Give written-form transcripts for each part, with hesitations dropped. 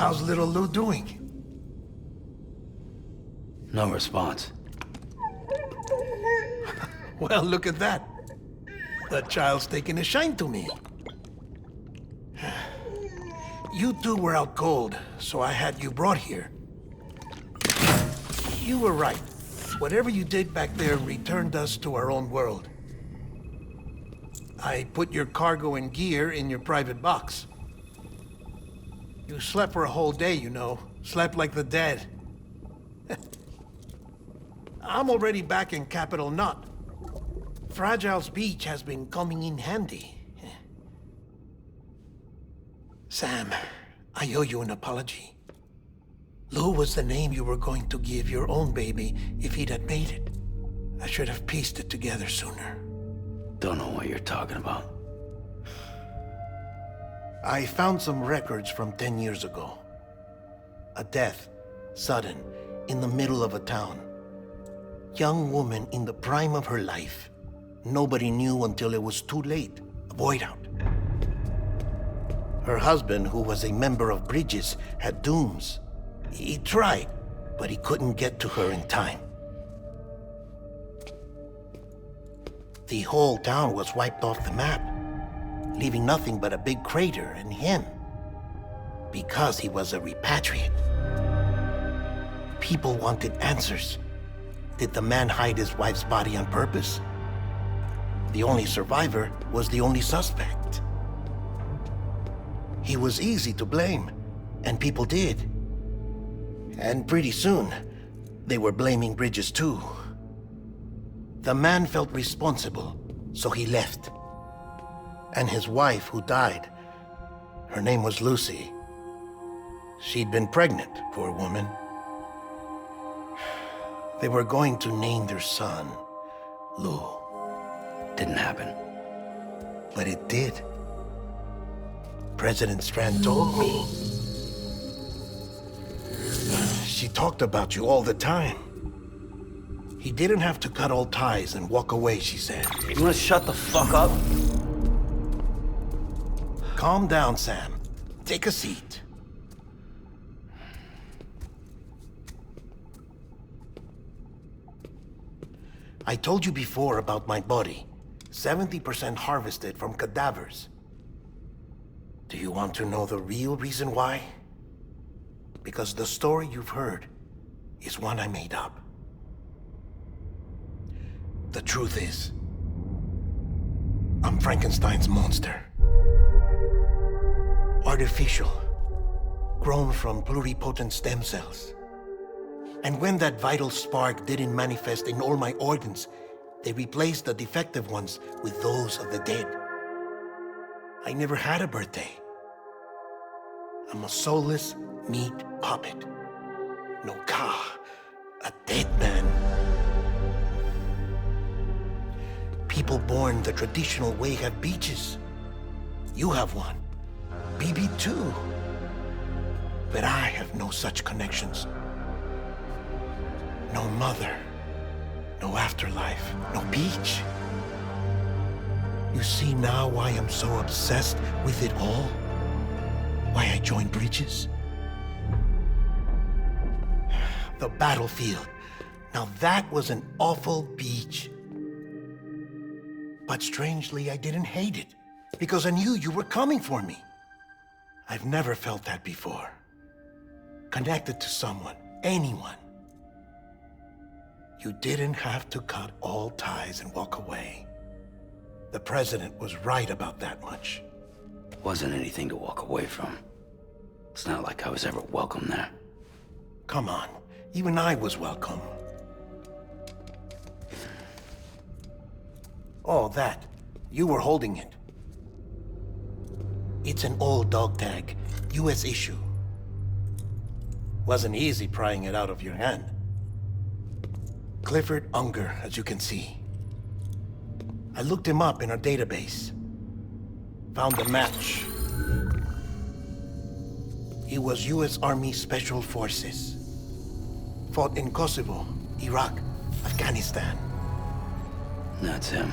How's little Lou doing? No response. Well, look at that. The child's taking a shine to me. You two were out cold, so I had you brought here. You were right. Whatever you did back there returned us to our own world. I put your cargo and gear in your private box. You slept for a whole day, you know. Slept like the dead. I'm already back in Capital Knot. Fragile's beach has been coming in handy. Sam, I owe you an apology. Lou was the name you were going to give your own baby if he'd had made it. I should have pieced it together sooner. Don't know what you're talking about. I found some records from 10 years ago. A death, sudden, in the middle of a town. Young woman in the prime of her life. Nobody knew until it was too late. A void out. Her husband, who was a member of Bridges, had dooms. He tried, but he couldn't get to her in time. The whole town was wiped off the map, leaving nothing but a big crater and him. Because he was a repatriate. People wanted answers. Did the man hide his wife's body on purpose? The only survivor was the only suspect. He was easy to blame, and people did. And pretty soon, they were blaming Bridges too. The man felt responsible, so he left. And his wife, who died, her name was Lucy. She'd been pregnant, poor woman. They were going to name their son Lou. Didn't happen. But it did. President Strand told me. She talked about you all the time. He didn't have to cut all ties and walk away, she said. You wanna shut the fuck up? Calm down, Sam. Take a seat. I told you before about my body. 70% harvested from cadavers. Do you want to know the real reason why? Because the story you've heard is one I made up. The truth is, I'm Frankenstein's monster. Artificial, grown from pluripotent stem cells. And when that vital spark didn't manifest in all my organs, they replaced the defective ones with those of the dead. I never had a birthday. I'm a soulless meat puppet. No car, a dead man. People born the traditional way have beaches. You have one. BB too. But I have no such connections. No mother, no afterlife, no beach. You see now why I'm so obsessed with it all? Why I joined Bridges? The battlefield. Now that was an awful beach. But strangely, I didn't hate it, because I knew you were coming for me. I've never felt that before. Connected to someone, anyone. You didn't have to cut all ties and walk away. The president was right about that much. Wasn't anything to walk away from. It's not like I was ever welcome there. Come on, even I was welcome. Oh, that. You were holding it. It's an old dog tag, US issue. Wasn't easy prying it out of your hand. Clifford Unger, as you can see. I looked him up in our database. Found a match. He was US Army Special Forces. Fought in Kosovo, Iraq, Afghanistan. That's him.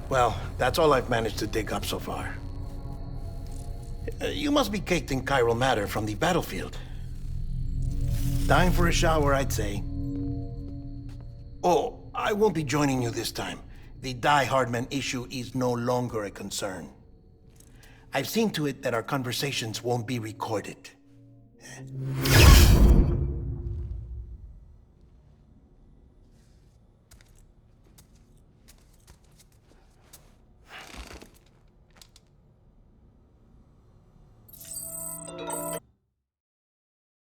Well, that's all I've managed to dig up so far. You must be caked in chiral matter from the battlefield. Time for a shower, I'd say. Oh, I won't be joining you this time. The Die Hardman issue is no longer a concern. I've seen to it that our conversations won't be recorded.